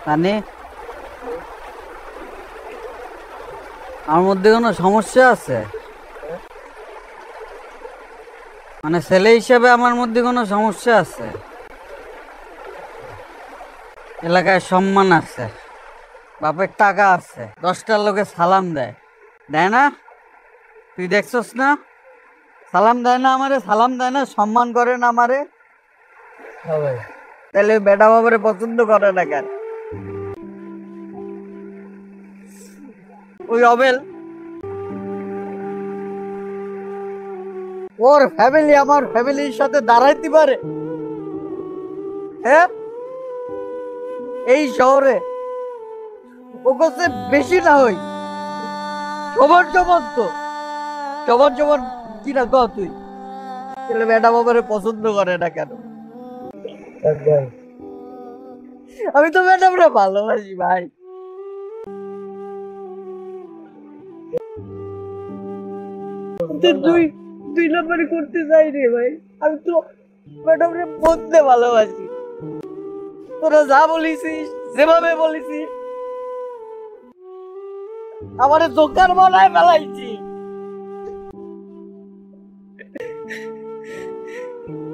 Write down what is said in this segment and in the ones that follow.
মানে আমার মধ্যে কোনো সমস্যা আছে? মানে ছেলে হিসেবে আমার মধ্যে কোনো সমস্যা আছে? এলাকায় সম্মান আছে, বাপের টাকা আছে, 10টার লোকে সালাম দেয়, দেয় না? তুই দেখছস না? সালাম দেয় না আমারে? সালাম দেয় না? সম্মান করে না আমারে? তাহলে বেটা বাবারে পছন্দ করে না কেন? ওই অবেল, ওর ফ্যামিলি আমার ফ্যামিলির সাথে দাঁড়াইতে পারে? হ্যাঁ, এই শহরে ও কাছে বেশি না হই সবার সমান তো, সবার সমান কি না কহ তুই? তাহলে বেটা বাবারে পছন্দ করে না কেন? আমি তো ম্যাডামরা ভালোবাসি ভাই। দুই দুই নম্বরই করতে চাই রে ভাই। আমি তো ম্যাডামরে বলতে ভালোবাসি। তোরা যা বলিসিস, যেভাবে বলিসিস, আমারে জোকার বানায় ফেলাইছি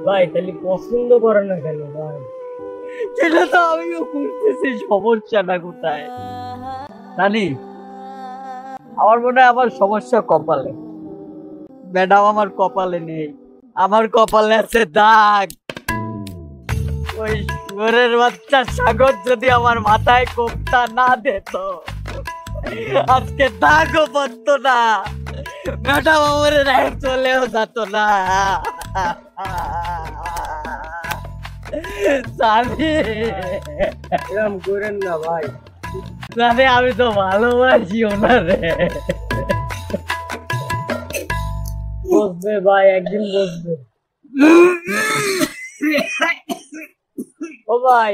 ভাই। তাহলে পছন্দ করে না কেন ভাই? সেটা তো আমিও করতেছি, সমস্যাটা কোথায় জানি? আমার মনে হয় আমার সমস্যা কপালে। ম্যাডাম আমার কপালে নেই, আমার কপালে আছে দাগ। ওই শুয়োরের বাচ্চা সাগর যদি আমার মাথায় কোপটা না দিত, আজকে দাগও পড়তো না, ম্যাডাম আমার রায় চলেও যেত না। জানি এরকম করেন না ভাই। জানি, আমি তো ভালোবাসি ওনারে। বসবে ভাই, একদিন বসবে। ও ভাই,